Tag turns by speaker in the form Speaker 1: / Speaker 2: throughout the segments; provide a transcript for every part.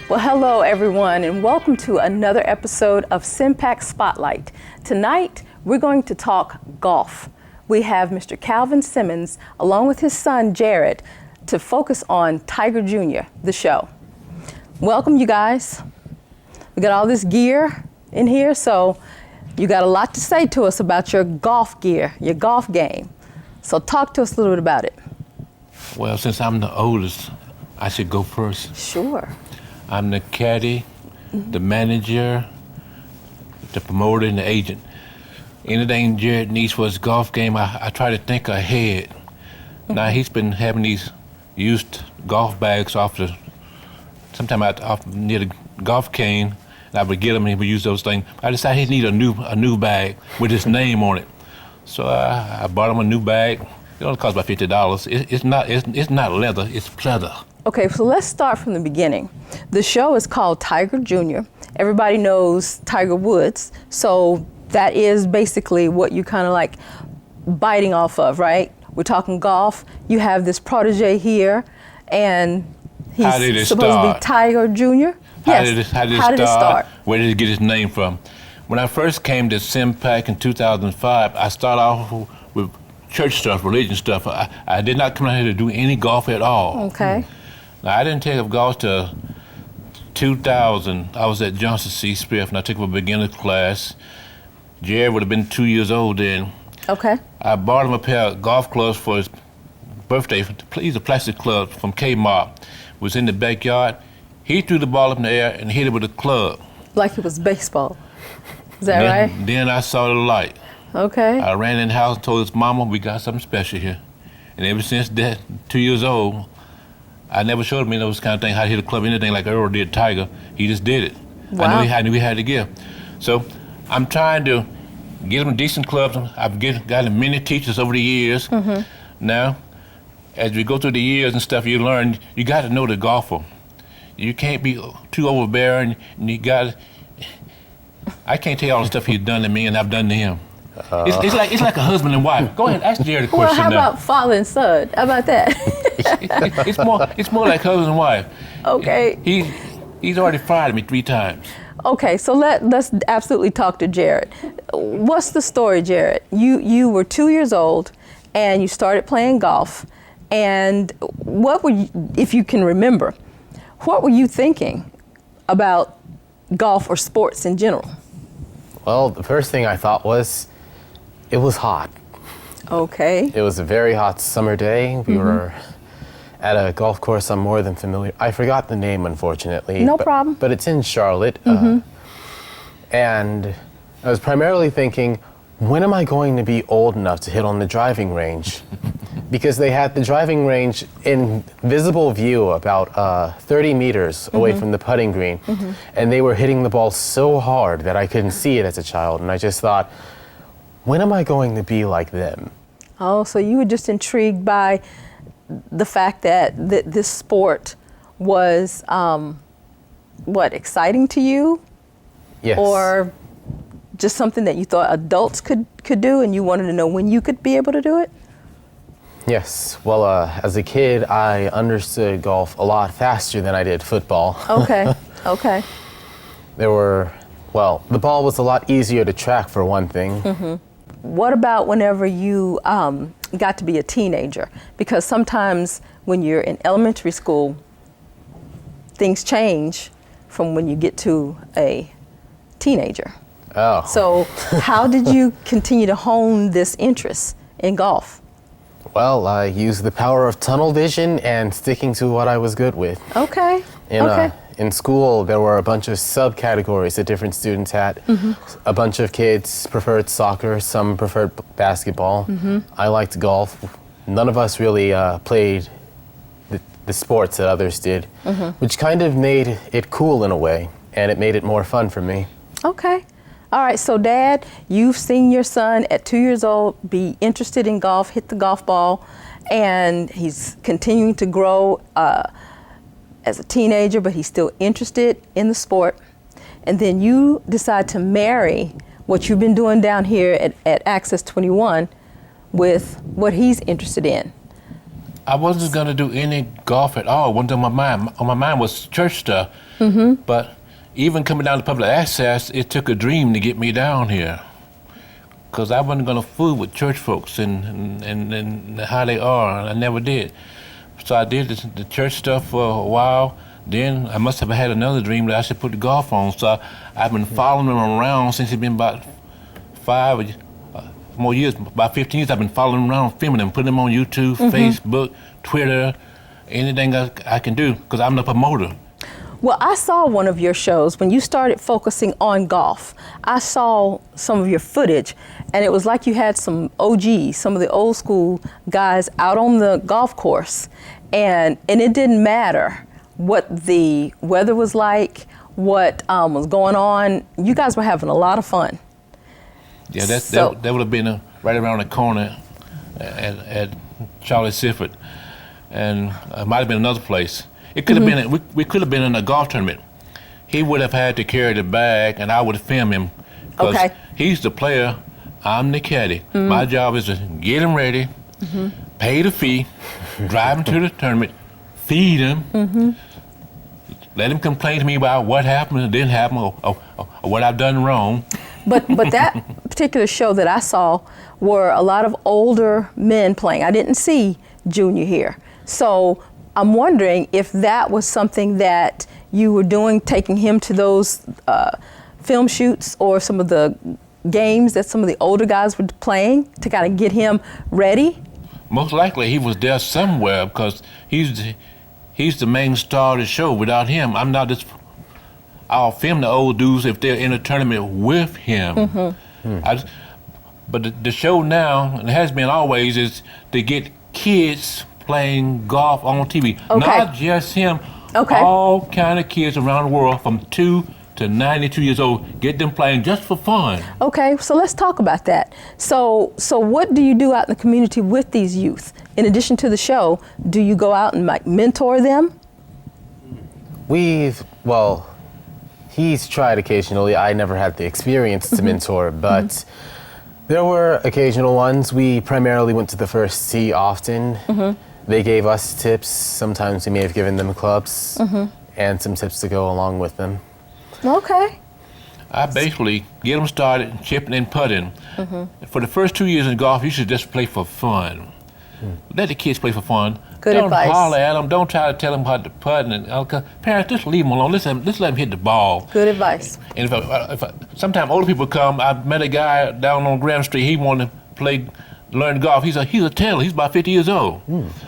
Speaker 1: Well, hello everyone, and welcome to another episode of CMPAC Spotlight. Tonight, we're going to talk golf. We have Mr. Calvin Simmons, along with his son, Jared, to focus on Tiger Jr., the show. Welcome, you guys. We got all this gear in here, so you got a lot to say to us about your golf gear, your golf game. So talk to us a little bit about it.
Speaker 2: Well, since I'm the oldest, I should go first.
Speaker 1: Sure.
Speaker 2: I'm the caddy, the manager, the promoter, and the agent. Anything Jared needs for his golf game, I try to think ahead. Now, he's been having these used golf bags sometime off near the golf cane, and I would get him and he would use those things. I decided he needed a new bag with his name on it. So I bought him a new bag. It only cost about $50. It's not leather, it's pleather.
Speaker 1: Okay, so let's start from the beginning. The show is called Tiger Jr. Everybody knows Tiger Woods, so that is basically what you kind of like biting off of, right? We're talking golf. You have this protege here, and he's supposed to be Tiger Jr. Yes.
Speaker 2: How did it start? Where did he get his name from? When I first came to CMPAC in 2005, I started off with church stuff, religion stuff. I did not come out here to do any golf at all.
Speaker 1: Okay.
Speaker 2: Now, I didn't take up golf till 2000. I was at Johnson C. Smith, and I took up a beginner class. Jared would have been 2 years old then.
Speaker 1: Okay.
Speaker 2: I bought him a pair of golf clubs for his birthday. These are plastic clubs from Kmart. Was in the backyard. He threw the ball up in the air and hit it with a club.
Speaker 1: Like it was baseball. Is that right?
Speaker 2: Then I saw the light.
Speaker 1: Okay.
Speaker 2: I ran in the house and told his mama, we got something special here. And ever since that, 2 years old, I never showed him those kind of things, how to hit a club, anything like Earl did Tiger. He just did it.
Speaker 1: Wow.
Speaker 2: I knew he had the gift. So I'm trying to get him decent clubs. I've gotten many teachers over the years. Mm-hmm. Now, as we go through the years and stuff, you learn, you got to know the golfer. You can't be too overbearing, and I can't tell you all the stuff he's done to me and I've done to him. It's like a husband and wife. Go ahead, ask Jared a question.
Speaker 1: Well, how about father and son? How about that?
Speaker 2: it's more like husband and wife.
Speaker 1: Okay.
Speaker 2: He's already fired me 3 times.
Speaker 1: Okay, so let's absolutely talk to Jared. What's the story, Jared? You were 2 years old and you started playing golf. And what were you, if you can remember, what were you thinking about golf or sports in general?
Speaker 3: Well, the first thing I thought was, it was hot.
Speaker 1: Okay.
Speaker 3: It was a very hot summer day. We were at a golf course I'm more than familiar. I forgot the name, unfortunately.
Speaker 1: No problem.
Speaker 3: But it's in Charlotte. And I was primarily thinking, when am I going to be old enough to hit on the driving range? Because they had the driving range in visible view about 30 meters away from the putting green. And they were hitting the ball so hard that I couldn't see it as a child. And I just thought, when am I going to be like them?
Speaker 1: Oh, so you were just intrigued by the fact that this sport was, exciting to you?
Speaker 3: Yes.
Speaker 1: Or just something that you thought adults could do and you wanted to know when you could be able to do it?
Speaker 3: Yes. Well, as a kid, I understood golf a lot faster than I did football.
Speaker 1: Okay. Okay.
Speaker 3: The ball was a lot easier to track, for one thing.
Speaker 1: What about whenever you got to be a teenager? Because sometimes when you're in elementary school, things change from when you get to a teenager.
Speaker 3: Oh.
Speaker 1: So how did you continue to hone this interest in golf?
Speaker 3: Well, I used the power of tunnel vision and sticking to what I was good with.
Speaker 1: Okay.
Speaker 3: In school, there were a bunch of subcategories that different students had. A bunch of kids preferred soccer, some preferred basketball. I liked golf. None of us really played the sports that others did, which kind of made it cool in a way, and it made it more fun for me.
Speaker 1: Okay. All right, so Dad, you've seen your son at 2 years old be interested in golf, hit the golf ball, and he's continuing to grow as a teenager, but he's still interested in the sport. And then you decide to marry what you've been doing down here at Access 21 with what he's interested in.
Speaker 2: I wasn't gonna do any golf at all. One thing on my mind was church stuff. But even coming down to public access, it took a dream to get me down here. Cause I wasn't gonna fool with church folks and how they are. I never did. So I did the church stuff for a while. Then I must have had another dream that I should put the golf on. So I've been following him around since it's been about 5 more years, about 15 years. I've been following him around, filming him, putting him on YouTube, Facebook, Twitter, anything I can do, because I'm the promoter.
Speaker 1: Well, I saw one of your shows when you started focusing on golf. I saw some of your footage, and it was like you had some OGs, some of the old school guys out on the golf course, and it didn't matter what the weather was like, what was going on. You guys were having a lot of fun.
Speaker 2: Yeah, that would have been right around the corner at Charlie Sifford, and it might have been another place. It could have been, we could have been in a golf tournament. He would have had to carry the bag, and I would have filmed him. Because he's the player, I'm the caddy. My job is to get him ready, pay the fee, drive him to the tournament, feed him, let him complain to me about what happened or didn't happen, or what I've done wrong.
Speaker 1: But that particular show that I saw were a lot of older men playing. I didn't see Junior here. So I'm wondering if that was something that you were doing, taking him to those film shoots or some of the games that some of the older guys were playing to kind of get him ready?
Speaker 2: Most likely he was there somewhere, because he's the main star of the show. Without him, I'm not just. I'll film the old dudes if they're in a tournament with him. But the show now, and it has been always, is to get kids playing golf on TV. Not just him. All kind of kids around the world from 2 to 92 years old, get them playing just for fun. Okay,
Speaker 1: so let's talk about that. So what do you do out in the community with these youth? In addition to the show, do you go out and like mentor them?
Speaker 3: He's tried occasionally. I never had the experience to mentor, but there were occasional ones. We primarily went to the first tee often. They gave us tips. Sometimes we may have given them clubs and some tips to go along with them.
Speaker 1: Okay.
Speaker 2: I basically get them started chipping and putting. For the first 2 years in golf, you should just play for fun. Let the kids play for fun.
Speaker 1: Good advice.
Speaker 2: Don't holler at them. Don't try to tell them how to putt. Parents, just leave them alone. Let's let them hit the ball.
Speaker 1: Good advice.
Speaker 2: And sometimes older people come. I met a guy down on Graham Street. He wanted to learn golf. He's a tailor. He's about 50 years old.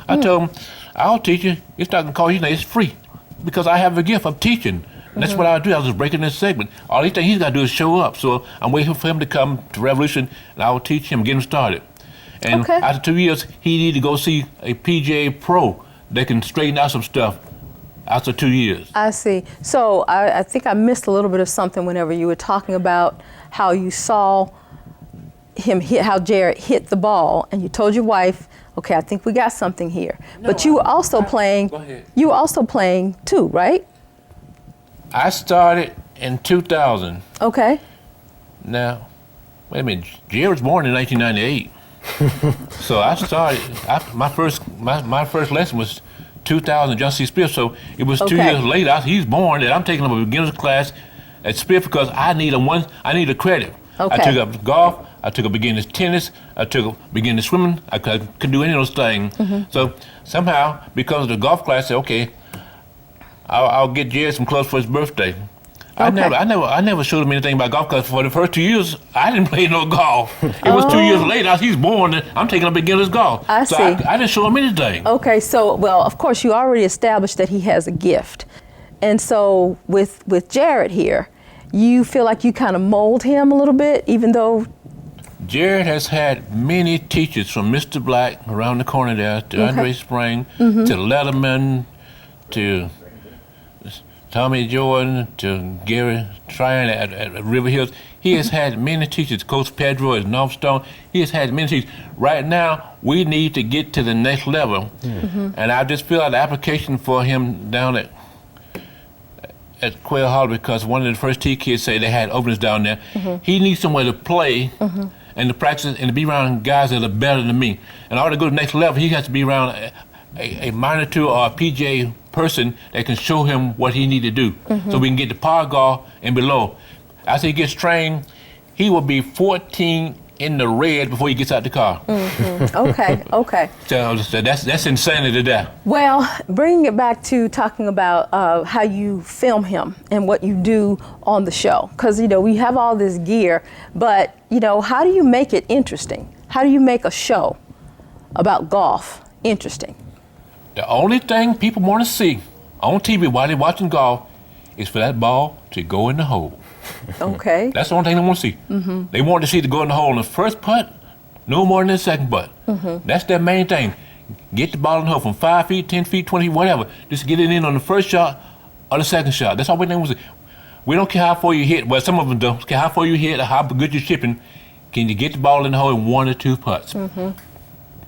Speaker 2: I told him, I'll teach you. It's not going to cost you anything. It's free, because I have a gift of teaching. And that's what I do. I was just breaking this segment. All he thinks he's got to do is show up. So I'm waiting for him to come to Revolution, and I will teach him, get him started. And after 2 years, he needed to go see a PGA pro that can straighten out some stuff after 2 years.
Speaker 1: I see. So I think I missed a little bit of something whenever you were talking about how you saw him how Jared hit the ball, and you told your wife, okay, I think we got something here. But you were also playing. Go ahead. You were also playing too, right?
Speaker 2: I started in 2000.
Speaker 1: Okay.
Speaker 2: Now, wait a minute. Jared was born in 1998. So I started. My first lesson was 2000 John C. Spiff. So it was 2 years later. He's born, and I'm taking up a beginner's class at Spiff because I need a credit. I took up golf. I took up beginner's tennis. I took up beginner's swimming. I couldn't do any of those things. So somehow, because of the golf class, I said, okay, I'll get Jared some clothes for his birthday. I never showed him anything about golf, because for the first 2 years, I didn't play no golf. It was 2 years later, he's born, and I'm taking up beginner's golf.
Speaker 1: I see.
Speaker 2: I didn't show him anything.
Speaker 1: Okay, so, well, of course, you already established that he has a gift. And so with Jared here, you feel like you kind of mold him a little bit, even though...
Speaker 2: Jared has had many teachers, from Mr. Black around the corner there, to Andre Spring, to Letterman, to Tommy Jordan, to Gary Tryon at River Hills. He has had many teachers. Coach Pedro at North Stone. He has had many teachers. Right now, we need to get to the next level. And I just filled out the application for him down at Quail Hollow, because one of the first tee kids say they had openings down there. He needs somewhere to play and to practice and to be around guys that are better than me. In order to go to the next level, he has to be around a monitor or a PJ person that can show him what he need to do, so we can get the par golf and below. As he gets trained, he will be 14 in the red before he gets out the car.
Speaker 1: Okay.
Speaker 2: So that's insanity there.
Speaker 1: Well, bringing it back to talking about how you film him and what you do on the show, because we have all this gear, but how do you make it interesting? How do you make a show about golf interesting?
Speaker 2: The only thing people want to see on TV while they're watching golf is for that ball to go in the hole.
Speaker 1: Okay.
Speaker 2: That's the only thing they want to see. They want to see it go in the hole in the first putt, no more than the second putt. That's their main thing. Get the ball in the hole from 5 feet, 10 feet, 20 feet, whatever. Just get it in on the first shot or the second shot. That's all we want to see. We don't care how far you hit. Well, some of them don't care how far you hit or how good you're chipping. Can you get the ball in the hole in 1 or 2 putts?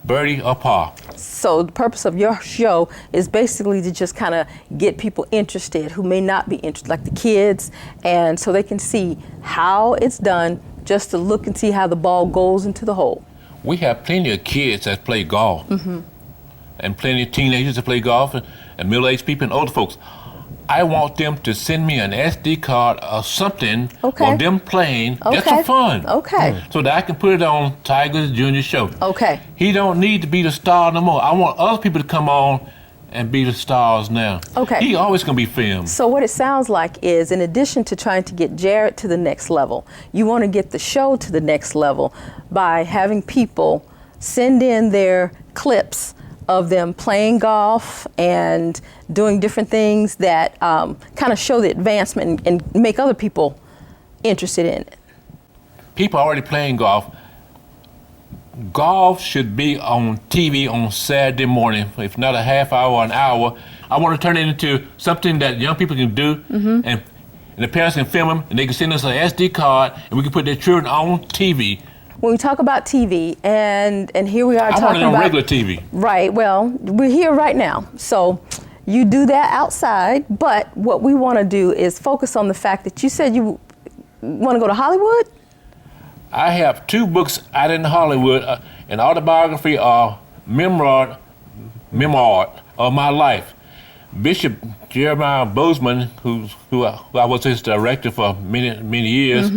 Speaker 2: Birdie or par.
Speaker 1: So the purpose of your show is basically to just kind of get people interested who may not be interested, like the kids, and so they can see how it's done, just to look and see how the ball goes into the hole.
Speaker 2: We have plenty of kids that play golf, and plenty of teenagers that play golf, and middle-aged people and older folks. I want them to send me an SD card or something of them playing just for fun. So that I can put it on Tiger's Junior show. He don't need to be the star no more. I want other people to come on and be the stars now. He always gonna be filmed.
Speaker 1: So what it sounds like is, in addition to trying to get Jared to the next level, you want to get the show to the next level by having people send in their clips of them playing golf and doing different things that kind of show the advancement and make other people interested in it.
Speaker 2: People are already playing golf. Golf should be on TV on Saturday morning, if not a half hour or an hour. I want to turn it into something that young people can do, and the parents can film them, and they can send us an SD card, and we can put their children on TV.
Speaker 1: When we talk about TV, and here we are talking about...
Speaker 2: I want it on regular TV.
Speaker 1: Right, well, we're here right now. So you do that outside, but what we want to do is focus on the fact that you said you want to go to Hollywood?
Speaker 2: I have 2 books out in Hollywood, an autobiography or memoir of my life. Bishop Jeremiah Bozeman, who I was his director for many years,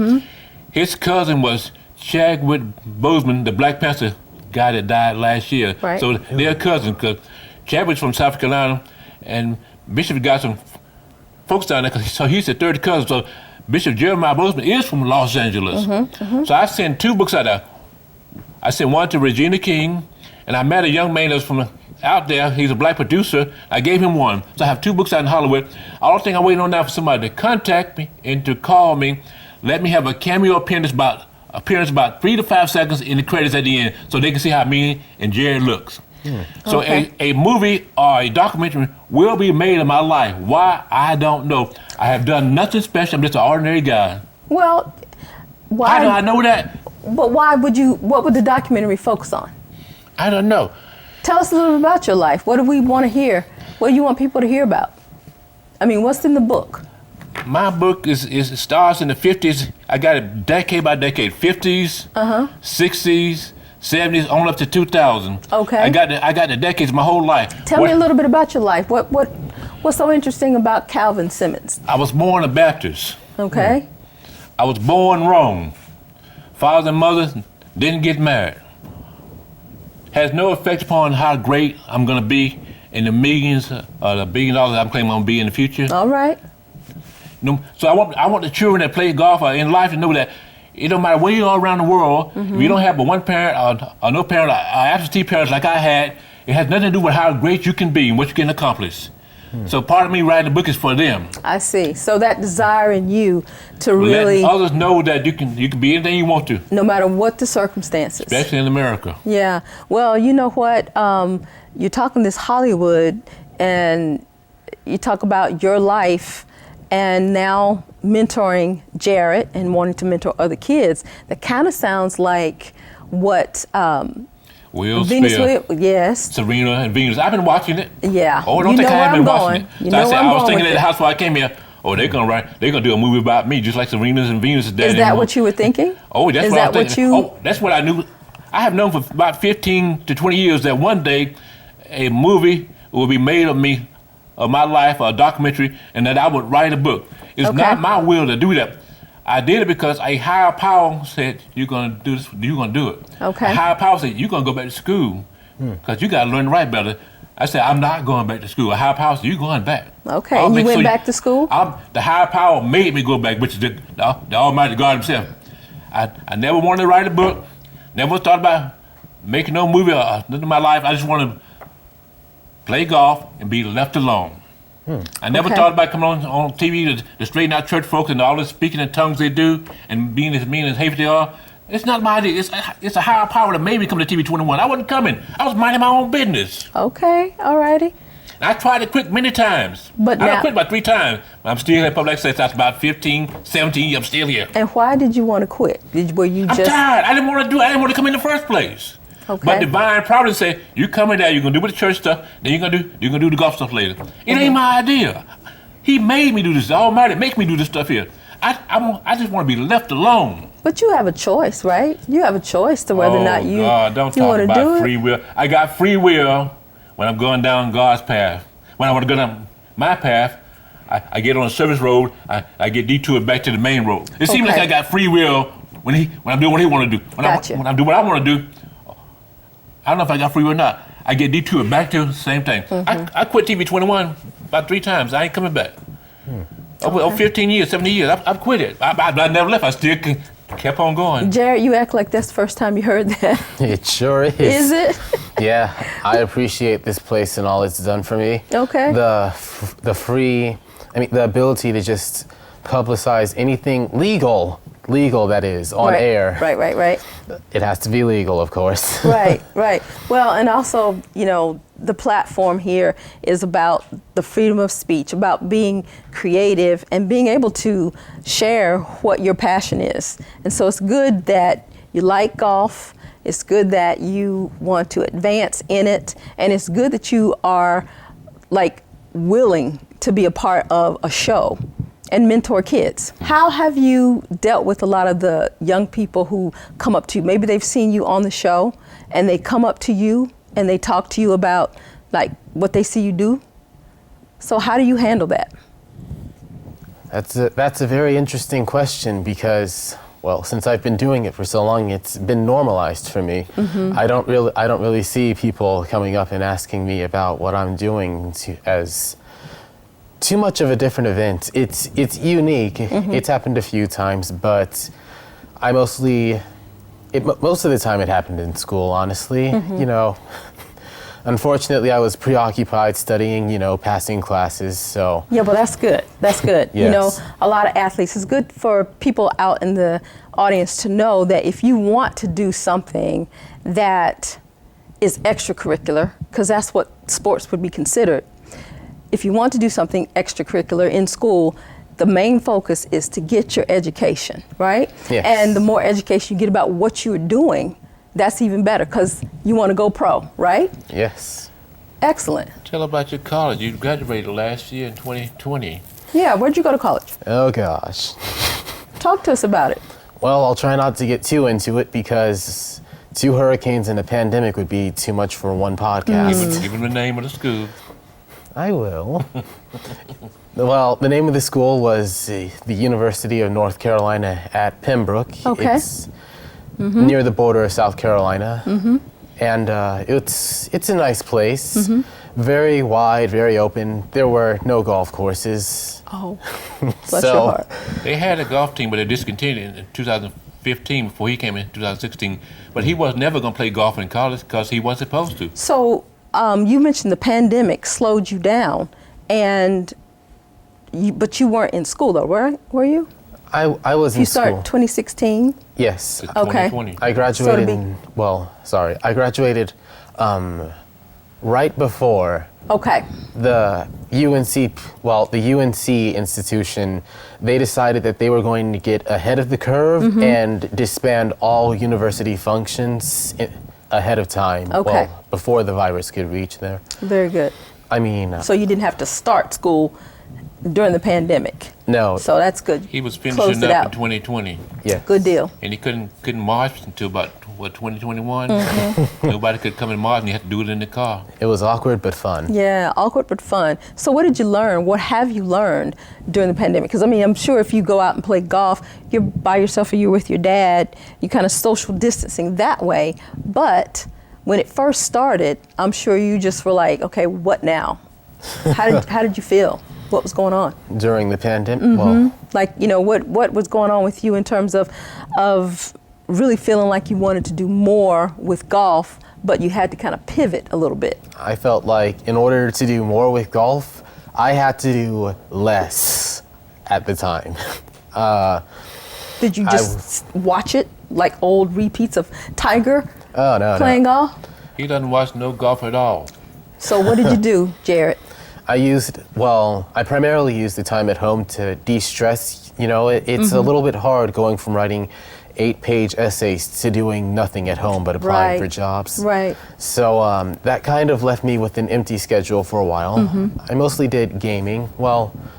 Speaker 2: his cousin was Chadwick Boseman, the Black Panther guy that died last year. So they're cousins, because Chadwick's from South Carolina, and Bishop got some folks down there, so he's the third cousin. So Bishop Jeremiah Bozeman is from Los Angeles. So I sent 2 books out there. I sent one to Regina King, and I met a young man that was from out there. He's a black producer. I gave him one. So I have 2 books out in Hollywood. All the thing I'm waiting on now for somebody to contact me and to call me, let me have a cameo appearance about 3 to 5 seconds in the credits at the end, so they can see how me and Jared looks. So a movie or a documentary will be made of my life. Why? I don't know. I have done nothing special. I'm just an ordinary guy.
Speaker 1: Well, why?
Speaker 2: How do I know that?
Speaker 1: But why would you? What would the documentary focus on?
Speaker 2: I don't know.
Speaker 1: Tell us a little bit about your life. What do we want to hear? What do you want people to hear about? I mean, what's in the book?
Speaker 2: My book is starts in the 50s. I got it decade by decade. 50s, 60s, 70s, on up to 2000. I got the decades my whole life.
Speaker 1: Tell me a little bit about your life. What's so interesting about Calvin Simmons?
Speaker 2: I was born a Baptist.
Speaker 1: I
Speaker 2: was born wrong. Father and mother didn't get married. Has no effect upon how great I'm gonna be in the millions or the $1 billion I'm claiming I'm gonna be in the future.
Speaker 1: All right.
Speaker 2: So I want the children that play golf in life to know that it don't matter where you are around the world, if you don't have but one parent or no parent or absentee parents like I had, it has nothing to do with how great you can be and what you can accomplish. So part of me writing the book is for them.
Speaker 1: I see. So that desire in you to really
Speaker 2: let others know that you can be anything you want to,
Speaker 1: no matter what the circumstances.
Speaker 2: Especially in America.
Speaker 1: Yeah. Well, you know what? You're talking this Hollywood, and you talk about your life, and now mentoring Jared and wanting to mentor other kids. That kind of sounds like what.
Speaker 2: Will
Speaker 1: Venus
Speaker 2: Spear,
Speaker 1: yes.
Speaker 2: Serena and Venus. I've been watching it.
Speaker 1: Yeah.
Speaker 2: Oh, don't think I haven't been watching it.
Speaker 1: You
Speaker 2: So
Speaker 1: know
Speaker 2: I was thinking
Speaker 1: with
Speaker 2: at the house before I came here, they're gonna do a movie about me, just like Serena's and Venus' daddy.
Speaker 1: Is that what you were thinking?
Speaker 2: Oh, that's
Speaker 1: Is
Speaker 2: what
Speaker 1: that
Speaker 2: I was thinking.
Speaker 1: what you?
Speaker 2: Oh, that's what I knew. I have known for about 15 to 20 years that one day a movie will be made of me, of my life, or a documentary, and that I would write a book. It's not my will to do that. I did it because a higher power said, you're going to do this, you're going to do it.
Speaker 1: Okay.
Speaker 2: A higher power said, you're going to go back to school because you got to learn to write better. I said, I'm not going back to school. A higher power said, you're going back.
Speaker 1: Okay, and you went back to school?
Speaker 2: The higher power made me go back, which is the Almighty God himself. I never wanted to write a book, never thought about making no movie or nothing in my life. I just wanted to play golf and be left alone. I never thought about coming on TV to straighten out church folks and all the speaking in tongues they do and being as mean as hateful they are. It's not my idea. It's a higher power that made me come to TV 21. I wasn't coming. I was minding my own business.
Speaker 1: Okay, all righty.
Speaker 2: I tried to quit many times.
Speaker 1: But
Speaker 2: I
Speaker 1: now,
Speaker 2: quit about 3 times. I'm still here in public access. That's about 15, 17. I'm still here.
Speaker 1: And why did you want to quit? Were you
Speaker 2: I'm tired. I didn't want to do it. I didn't want to come in the first place.
Speaker 1: Okay.
Speaker 2: But divine providence said, you come in there, you're gonna do with the church stuff, then you're gonna do the golf stuff later. It ain't my idea. He made me do this. The Almighty make me do this stuff here. I just want to be left alone.
Speaker 1: But you have a choice, right? You have a choice to whether or not you
Speaker 2: God, don't
Speaker 1: you
Speaker 2: talk
Speaker 1: want to do
Speaker 2: about
Speaker 1: it.
Speaker 2: free will. I got free will when I'm going down God's path. When I want to go down my path, I get on a service road. I get detoured back to the main road. It seems like I got free will when I'm doing what he want to do. When I do what I want to do, I don't know if I got free will or not. I get detoured back to the same thing. I quit TV 21 about 3 times. I ain't coming back. Over 15 years, 70 years, I've quit it. I never left. I still kept on going.
Speaker 1: Jared, you act like that's the first time you heard that.
Speaker 3: It sure is.
Speaker 1: Is it?
Speaker 3: Yeah, I appreciate this place and all it's done for me.
Speaker 1: Okay.
Speaker 3: The ability to just publicize anything legal that is on air.
Speaker 1: Right.
Speaker 3: It has to be legal, of course.
Speaker 1: Right. Well, and also, the platform here is about the freedom of speech, about being creative and being able to share what your passion is. And so it's good that you like golf. It's good that you want to advance in it. And it's good that you are willing to be a part of a show and mentor kids. How have you dealt with a lot of the young people who come up to you? Maybe they've seen you on the show and they come up to you and they talk to you about what they see you do. So how do you handle that?
Speaker 3: That's a very interesting question because, well, since I've been doing it for so long, it's been normalized for me. I don't really see people coming up and asking me about what I'm doing as too much of a different event. It's unique. It's happened a few times, but most of the time it happened in school, honestly. Unfortunately, I was preoccupied studying, passing classes, so.
Speaker 1: Yeah, but that's good. That's good.
Speaker 3: Yes.
Speaker 1: A lot of athletes, it's good for people out in the audience to know that if you want to do something that is extracurricular, because that's what sports would be considered. If you want to do something extracurricular in school, the main focus is to get your education, right?
Speaker 3: Yes.
Speaker 1: And the more education you get about what you're doing, that's even better because you want to go pro, right?
Speaker 3: Yes.
Speaker 1: Excellent.
Speaker 2: Tell about your college. You graduated last year in 2020.
Speaker 1: Yeah, where'd you go to college?
Speaker 3: Oh gosh.
Speaker 1: Talk to us about it.
Speaker 3: Well, I'll try not to get too into it because 2 hurricanes and a pandemic would be too much for one podcast.
Speaker 2: Give them the name of the school.
Speaker 3: I will. Well, the name of the school was the University of North Carolina at Pembroke.
Speaker 1: Okay.
Speaker 3: It's near the border of South Carolina. And it's a nice place. Very wide, very open. There were no golf courses.
Speaker 1: Oh, bless your heart.
Speaker 2: They had a golf team, but they discontinued in 2015 before he came in 2016. But he was never going to play golf in college because he wasn't supposed to.
Speaker 1: So you mentioned the pandemic slowed you down, but you weren't in school though, were you?
Speaker 3: I was in school.
Speaker 1: You started 2016?
Speaker 3: Yes.
Speaker 2: It's
Speaker 1: Okay.
Speaker 2: 2020.
Speaker 3: I graduated I graduated right before
Speaker 1: Okay.
Speaker 3: the UNC institution. They decided that they were going to get ahead of the curve and disband all university functions ahead of time.
Speaker 1: Okay.
Speaker 3: Well, before the virus could reach there.
Speaker 1: Very good.
Speaker 3: I mean,
Speaker 1: So you didn't have to start school during the pandemic.
Speaker 3: No.
Speaker 1: So that's good.
Speaker 2: He was
Speaker 1: Closed
Speaker 2: finishing
Speaker 1: it
Speaker 2: up
Speaker 1: out.
Speaker 2: in 2020,
Speaker 3: Yeah.
Speaker 1: Good deal.
Speaker 2: and he couldn't march until about 2021.
Speaker 1: Mm-hmm.
Speaker 2: Nobody could come and march, and he had to do it in the car.
Speaker 3: It was awkward but fun.
Speaker 1: Yeah, awkward but fun. So what did you learn? What have you learned during the pandemic? Because I mean, I'm sure if you go out and play golf, you're by yourself or you're with your dad, you kind of social distancing that way. But when it first started, I'm sure you just were like, okay, what now? How did you feel? What was going on?
Speaker 3: During the pandemic, well,
Speaker 1: Like, what was going on with you in terms of really feeling like you wanted to do more with golf, but you had to kind of pivot a little bit?
Speaker 3: I felt like in order to do more with golf, I had to do less at the time.
Speaker 1: Did you just watch it, like old repeats of Tiger
Speaker 3: Oh, no,
Speaker 1: playing
Speaker 3: no.
Speaker 1: golf?
Speaker 2: He doesn't watch no golf at all.
Speaker 1: So what did you do, Jared?
Speaker 3: I primarily used the time at home to de-stress. It's a little bit hard going from writing 8-page essays to doing nothing at home but applying for jobs.
Speaker 1: Right.
Speaker 3: So that kind of left me with an empty schedule for a while. I mostly did gaming,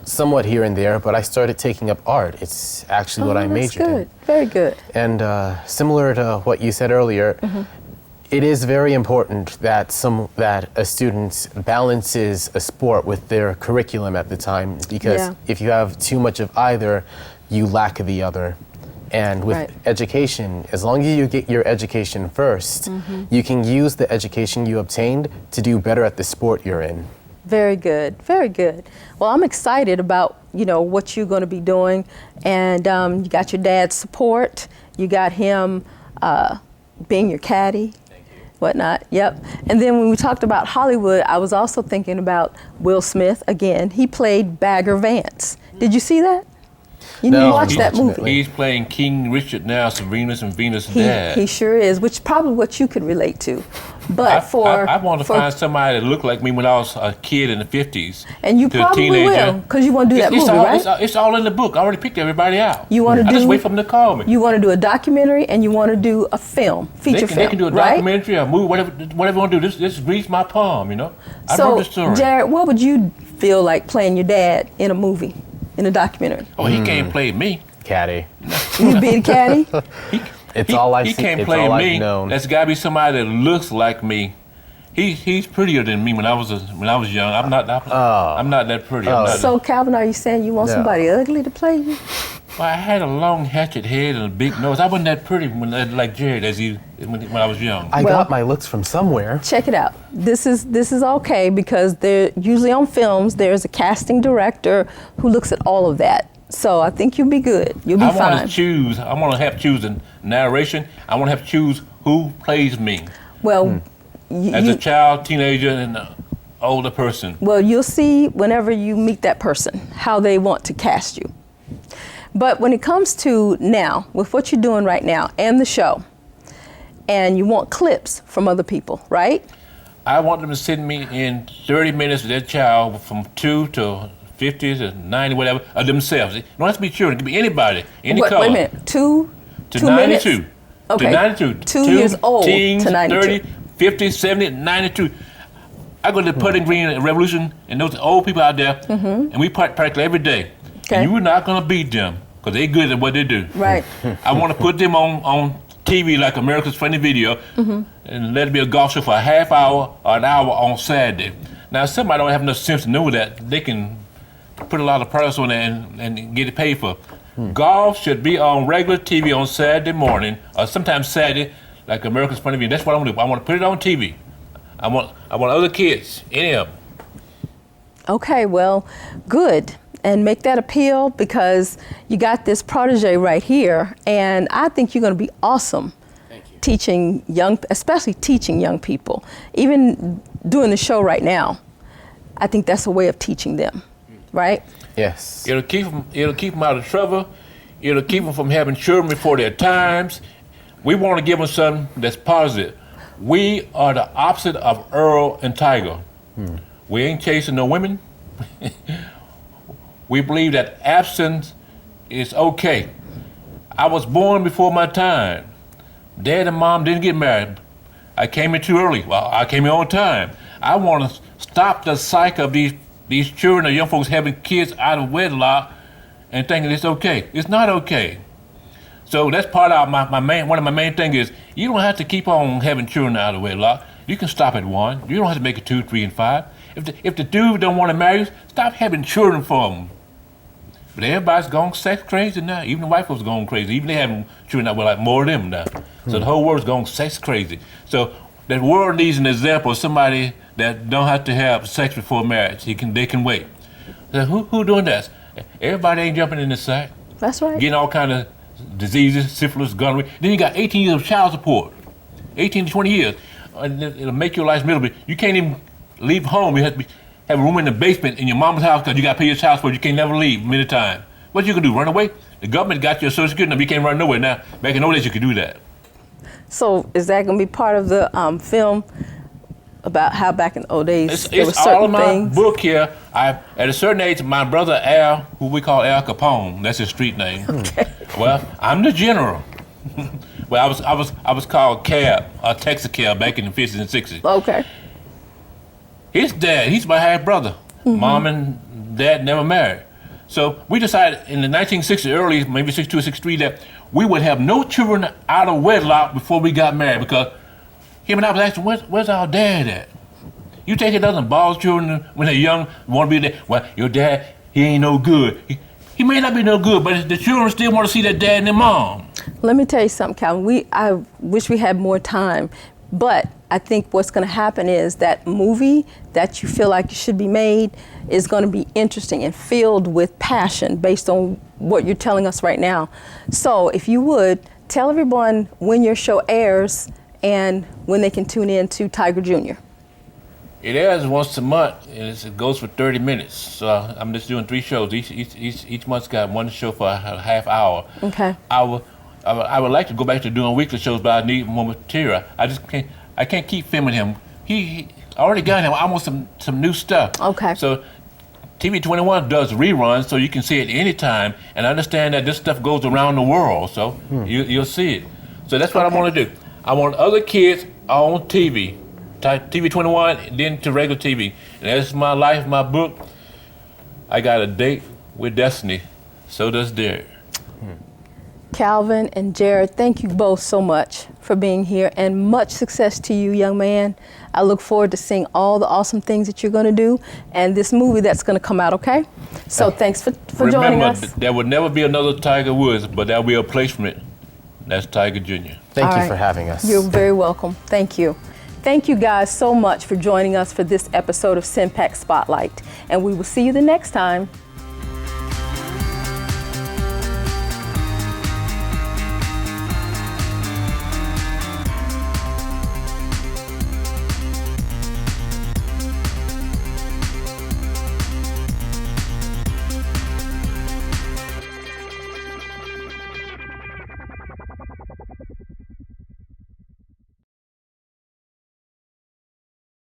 Speaker 3: somewhat here and there, but I started taking up art. It's actually what I majored in.
Speaker 1: Good. Very good.
Speaker 3: And similar to what you said earlier, it is very important that a student balances a sport with their curriculum at the time, because if you have too much of either, you lack the other. And with education, as long as you get your education first, you can use the education you obtained to do better at the sport you're in.
Speaker 1: Very good. Very good. Well, I'm excited about, what you're going to be doing. And you got your dad's support. You got him being your caddy. Whatnot. Yep. And then when we talked about Hollywood, I was also thinking about Will Smith again. He played Bagger Vance. Did you see that? You
Speaker 3: No,
Speaker 1: watched that movie.
Speaker 3: unfortunately.
Speaker 2: He's playing King Richard now, Serenus and Venus' dad.
Speaker 1: He sure is, which is probably what you could relate to. But
Speaker 2: I want to find somebody that looked like me when I was a kid in the 50s.
Speaker 1: and you
Speaker 2: to a
Speaker 1: probably
Speaker 2: teenager.
Speaker 1: will, because you want to do that movie, right?
Speaker 2: It's all in the book. I already picked everybody out.
Speaker 1: You want to
Speaker 2: I
Speaker 1: do?
Speaker 2: just wait for them to call me.
Speaker 1: You want to do a documentary and you want to do a film, feature film,
Speaker 2: They can do a
Speaker 1: right?
Speaker 2: documentary, a movie, whatever you want to do. This reads my palm, I
Speaker 1: So,
Speaker 2: wrote the story.
Speaker 1: Jared, what would you feel like playing your dad in a movie, in a documentary?
Speaker 2: Oh, he can't play me.
Speaker 3: Caddy.
Speaker 1: You'd be the caddy?
Speaker 3: It's all I've
Speaker 2: He
Speaker 3: seen.
Speaker 2: can't
Speaker 3: It's
Speaker 2: play
Speaker 3: all I've
Speaker 2: me.
Speaker 3: known.
Speaker 2: That's got to be somebody that looks like me. He's prettier than me when I was young. I'm not that pretty. I'm not
Speaker 1: So, Calvin, are you saying you want
Speaker 3: No.
Speaker 1: somebody ugly to play you?
Speaker 2: Well, I had a long hatchet head and a big nose. I wasn't that pretty like Jared when I was young.
Speaker 3: I
Speaker 1: Well-
Speaker 3: got my looks from somewhere.
Speaker 1: Check it out. This is okay, because they're usually on films, there's a casting director who looks at all of that. So I think you'll be good. You'll be
Speaker 2: I want
Speaker 1: fine.
Speaker 2: to choose. I want to have choose the narration. I want to have to choose who plays me
Speaker 1: Well,
Speaker 2: as a child, teenager, and an older person.
Speaker 1: well, you'll see whenever you meet that person how they want to cast you. But when it comes to now, with what you're doing right now and the show, and you want clips from other people, right?
Speaker 2: I want them to send me in 30 minutes of their child from 2 to 50 to 90, whatever, of themselves. It don't have to be children. It can be anybody, any color.
Speaker 1: Wait a minute. Two
Speaker 2: To
Speaker 1: minutes?
Speaker 2: 92.
Speaker 1: Okay.
Speaker 2: To 92.
Speaker 1: 2 years old
Speaker 2: teens,
Speaker 1: to 92.
Speaker 2: 30, 50, 70, 92. I go to the Putting Green Revolution, and those old people out there, and we practice every day.
Speaker 1: Okay.
Speaker 2: And you're not going to beat them, because they're good at what they do.
Speaker 1: Right.
Speaker 2: I want to put them on TV like America's Funny Video, and let it be a golf show for a half hour or an hour on Saturday. Now, somebody don't have enough sense to know that they can put a lot of products on there and get it paid for. Golf should be on regular TV on Saturday morning, or sometimes Saturday, like America's Funny Video. That's what I want to do. I want to put it on TV. I want other kids, any of them.
Speaker 1: Okay, well, good. And make that appeal, because you got this protege right here, and I think you're going to be awesome teaching especially teaching young people. Even doing the show right now, I think that's a way of teaching them, right?
Speaker 3: Yes.
Speaker 2: It'll keep them out of trouble. It'll keep them from having children before their times. We want to give them something that's positive. We are the opposite of Earl and Tiger. We ain't chasing no women. We believe that absence is okay. I was born before my time. Dad and Mom didn't get married. I came in too early. Well, I came in on time. I want to stop the cycle of these these children or young folks having kids out of wedlock and thinking it's okay. It's not okay. So that's part of one of my main things is you don't have to keep on having children out of wedlock. You can stop at 1. You don't have to make it 2, 3, and 5. If the dude don't want to marry you, stop having children for them. But everybody's going sex crazy now. Even the white folks going crazy. Even they having children out with like more of them now. So the whole world's going sex crazy. So the world needs an example of somebody that don't have to have sex before marriage. They can wait. So who doing that? Everybody ain't jumping in the sack.
Speaker 1: That's right.
Speaker 2: Getting all kind of diseases, syphilis, gonorrhea. Then you got 18 years of child support. 18 to 20 years. And it'll make your life miserable. You can't even leave home. You have to have a room in the basement in your mama's house because you got to pay your child support. You can't never leave many times. What you can do, run away? The government got your Social Security number. You can't run nowhere now. Back in those days, you could do that.
Speaker 1: So is that going to be part of the film about how back in the old days there were
Speaker 2: It's
Speaker 1: certain
Speaker 2: all in my
Speaker 1: things?
Speaker 2: book here. At a certain age, my brother Al, who we call Al Capone, that's his street name.
Speaker 1: Okay.
Speaker 2: Well, I'm the general. Well, I was called Cab, Texas Cab, back in the 50s and 60s.
Speaker 1: Okay.
Speaker 2: His dad, he's my half brother. Mom and dad never married. So we decided in the 1960s, early, maybe 62 or 63, that we would have no children out of wedlock before we got married because him and I was asking, where's our dad at? You think he doesn't ball children when they're young, want to be there? Well, your dad, he ain't no good. He may not be no good, but the children still want to see their dad and their mom.
Speaker 1: Let me tell you something, Calvin. I wish we had more time, but I think what's going to happen is that movie that you feel like should be made is going to be interesting and filled with passion based on what you're telling us right now. So if you would, tell everyone when your show airs and when they can tune in to Tiger Jr.
Speaker 2: It airs once a month, and it goes for 30 minutes. So I'm just doing 3 shows. Each month's got one show for a half hour.
Speaker 1: Okay.
Speaker 2: I would like to go back to doing weekly shows, but I need more material. I can't keep filming him. I already got him. I want some new stuff.
Speaker 1: Okay.
Speaker 2: So TV 21 does reruns, so you can see it anytime. And I understand that this stuff goes around the world, so you'll see it. So that's what I want to do. I want other kids on TV. TV 21, and then to regular TV. And that's my life, my book. I got a date with destiny. So does Derek.
Speaker 1: Calvin and Jared, thank you both so much for being here, and much success to you, young man. I look forward to seeing all the awesome things that you're going to do and this movie that's going to come out, okay? So thanks for joining us.
Speaker 2: Remember, there will never be another Tiger Woods, but there'll be a place from it. That's Tiger Jr.
Speaker 3: Thank you for having us.
Speaker 1: You're very welcome. Thank you. Thank you guys so much for joining us for this episode of CMPAC Spotlight, and we will see you the next time.